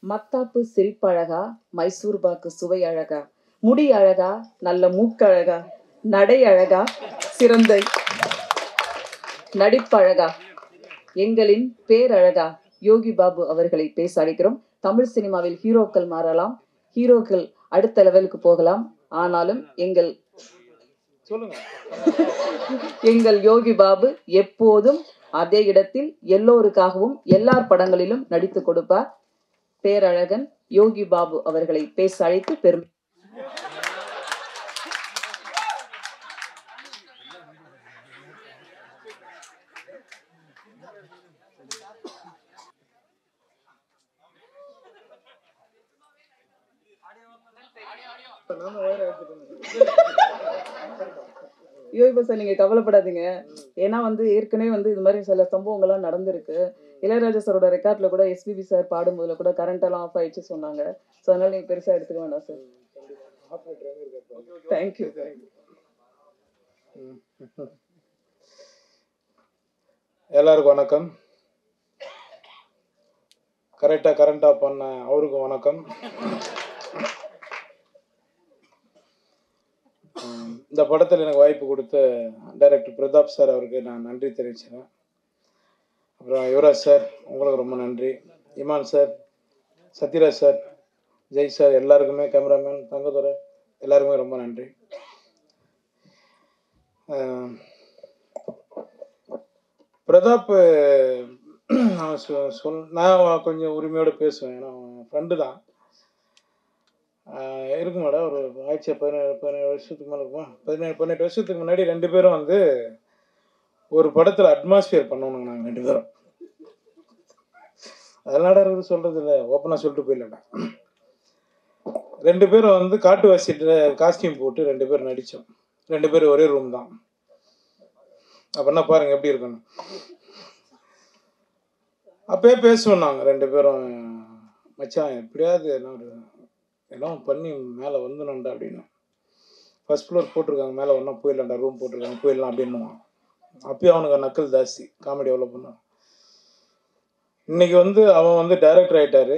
மத்தாப்பு சிரிப்பழகா, மைசூர் பாக்கு சுவை அழகா, முடி அழகா, நல்ல மூக்கழகா, நடை அழகா, சிறந்த நடிப்பழகா, எங்களின் பேரழகா யோகி பாபு அவர்களை பேச அழைக்கிறோம். தமிழ் சினிமாவில் ஹீரோக்கள் மாறலாம், ஹீரோக்கள் அடுத்த லெவலுக்கு போகலாம். ஆனாலும் எங்கள் யோகி பாபு எப்போதும் அதே இடத்தில் எல்லோருக்காகவும் எல்லார் படங்களிலும் நடித்து கொடுப்பார். பேரழகன் யோகி பாபு அவர்களை பேச அழைத்து பெரும் யோகி சார், நீங்க கவலைப்படாதீங்க. ஏன்னா ஏற்கனவே இது மாதிரி சில சம்பவங்கள்லாம் நடந்திருக்கு. இளையராஜா சாரோட ரெக்கார்ட்ல கூட எஸ்பிபி சார் பாடும்போதுல கூட கரண்ட் எல்லாம் ஆஃப் ஆயிடுச்சு சொன்னாங்க. ஸோ அதனால நீங்க பெருசா எடுத்துக்க வேண்டாம் சார். தேங்க்யூ. எல்லாருக்கும் வணக்கம். கரெக்டா பண்ண அவருக்கும் வணக்கம். இந்த படத்தில் எனக்கு வாய்ப்பு கொடுத்த டைரக்டர் பிரதாப் சார் அவருக்கு நான் நன்றி தெரிவிச்சுக்கிறேன். அப்புறம் யுவராஜ் சார் உங்களுக்கு ரொம்ப நன்றி. Imman sir, Sathyaraj sir, Jai sir, எல்லாருக்குமே, கேமராமேன் தங்கதுரை எல்லாருக்குமே ரொம்ப நன்றி. பிரதாப் நான் கொஞ்சம் உரிமையோடு பேசுவேன். ஏன்னா ஃப்ரெண்டு தான். இருக்கும் மேடம், ஒரு 17 வருஷத்துக்கு மேலே இருக்குமா, 18 வருஷத்துக்கு முன்னாடி 2 பேரும் ஒரு படத்தில் அட்மாஸ்பியர் பண்ணணுங்க. நாங்கள் 2 பேரும் அதனால சொல்கிறது இல்லை, ஓப்பனாக சொல்லிட்டு போயிடலடா. 2 பேரும் காட்டுவாசிட்டு காஸ்டியூம் போட்டு 2 பேரும் நடித்தோம். 2 பேரும் ஒரே ரூம் தான். அப்படின்னா பாருங்கள் எப்படி இருக்கணும். அப்பயே பேசுவோம் நாங்கள் 2 பேரும், மச்சான் எப்படியாவது எல்லாம் பண்ணி மேலே வந்துடணும்டா அப்படின்னு. ஃபர்ஸ்ட் ஃப்ளோர் போட்டிருக்காங்க, மேலே ஒன்றா போயிடலாம்டா, ரூம் போட்டிருக்காங்க, போயிடலாம் அப்படின்னுவான். அப்பயும் அவனுக்கு நக்கல் ஜாஸ்தி, காமெடி எவ்வளோ பண்ணுவான். இன்றைக்கி அவன் டைரக்டர் ஆகிட்டார்.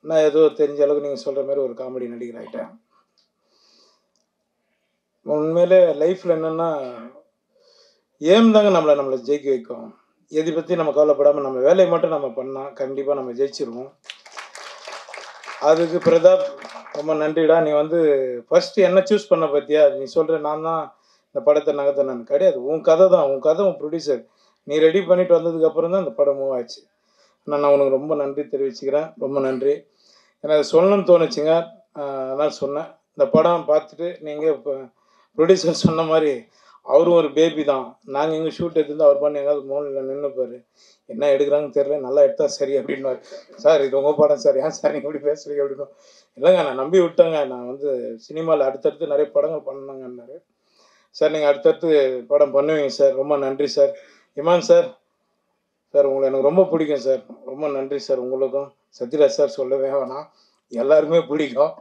நான் ஏதோ தெரிஞ்ச அளவுக்கு நீங்கள் சொல்கிற மாதிரி ஒரு காமெடி நடிகர் ஆகிட்டேன். உண்மையிலே லைஃப்பில் என்னென்னா ஏம் தாங்க நம்மளை ஜெயிக்க வைக்கும். எதை பற்றி நம்ம கவலைப்படாமல் நம்ம வேலையை மட்டும் நம்ம பண்ணால் கண்டிப்பாக நம்ம ஜெயிச்சிருவோம். அதுக்கு பிரதாப் ரொம்ப நன்றிடா. நீ ஃபஸ்ட்டு என்ன சூஸ் பண்ண பற்றியா, நீ சொல்கிற நான் தான் இந்த படத்தை நகர்த்த, நான் கிடையாது. உன் கதை தான், உன் கதை, உன் ப்ரொடியூசர் நீ ரெடி பண்ணிட்டு வந்ததுக்கப்புறம் தான் இந்த படம் மூவ் ஆச்சு. நான் உனக்கு ரொம்ப நன்றி தெரிவிச்சுக்கிறேன். ரொம்ப நன்றி. எனக்கு சொல்லணும்னு தோணுச்சுங்க, அதனால் சொன்னேன். இந்த படம் பார்த்துட்டு நீங்கள் இப்போ ப்ரொடியூசர் சொன்ன மாதிரி அவரும் ஒரு பேபி தான். நாங்கள் எங்கள் ஷூட் எடுத்துருந்து அவர் பண்ணி எங்காவது மோனில் நின்றுப்பார், என்ன எடுக்கிறாங்கன்னு தெரியல, நல்லா எடுத்தால் சரி அப்படின்வார். சார் இது உங்கள் படம் சார், ஏன் சார் நீங்கள் இப்படி பேசுகிறீங்க அப்படின்னு. இல்லைங்க நான் நம்பி விட்டேங்க, நான் சினிமாவில் அடுத்தடுத்து நிறைய படங்கள் பண்ணாங்கன்னாரு. சார் நீங்கள் அடுத்தடுத்து படம் பண்ணுவீங்க சார், ரொம்ப நன்றி சார். இமான் சார், சார் உங்களை எனக்கு ரொம்ப பிடிக்கும் சார், ரொம்ப நன்றி சார். உங்களுக்கும் சத்யராஜ் சார் சொல்லவே வேணாம், எல்லாருமே பிடிக்கும்.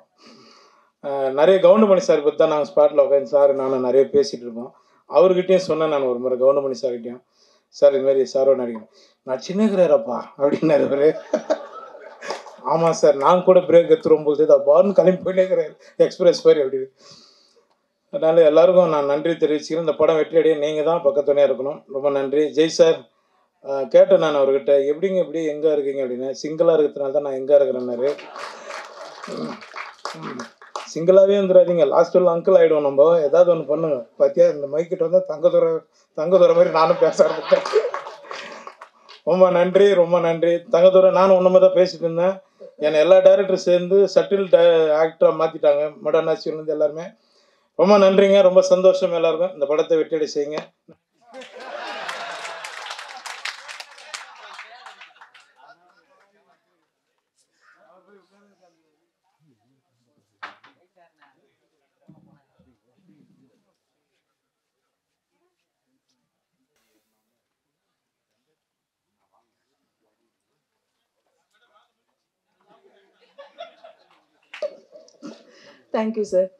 நிறைய கவுண்டமணி சார் பற்றி தான் நாங்கள் ஸ்பாட்டில் உட்காந்து சார் நானும் நிறைய பேசிகிட்டு இருக்கோம். அவர்கிட்டையும் சொன்னேன் நான் ஒரு முறை, கவுண்டமணி சார்கிட்டையும், சார் இதுமாரி சாரோ நடிக்கணும், நான் சின்னகிறாரப்பா அப்படின்னாரு அவர். ஆமாம் சார், நான் கூட பிரேக் எடுத்துரும்போது தான் பாருன்னு கிளம்பி போயிட்டேங்கிறாரு எக்ஸ்பிரஸ் மாதிரி அப்படின்னு. அதனால் எல்லாருக்கும் நான் நன்றி தெரிவிச்சுக்கிறேன். இந்த படம் வெற்றி அடைய நீங்கள் தான் பக்கத்துணையாக இருக்கணும். ரொம்ப நன்றி. ஜெய் சார், கேட்டேன் நான் அவர்கிட்ட, எப்படிங்க இப்படி எங்கே இருக்கீங்க அப்படின்னு. சிங்கிளாக இருக்கிறதுனால தான் நான் எங்கே இருக்கிறேன்னாரு. சிங்கிளாகவே வந்துடாதீங்க, லாஸ்ட்டில் அங்கிள் ஆகிடுவோம், நம்ம ஏதாவது ஒன்று பண்ணுங்க. பார்த்தியா இந்த மைக்கிட்ட தங்கதுரை மாதிரி நானும் பேச ஆரம்பித்தேன். ரொம்ப நன்றி, ரொம்ப நன்றி தங்கதுரை. நானும் ஒன்றுமே தான் பேசிட்டு இருந்தேன். என்னை எல்லா டைரக்டரும் சேர்ந்து சட்டில் ஆக்டராக மாற்றிட்டாங்க, மடனாசிலேருந்து எல்லாருமே. ரொம்ப நன்றிங்க, ரொம்ப சந்தோஷம் எல்லாருக்கும். இந்த படத்தை வெற்றியடை செய்யுங்க. Thank you sir.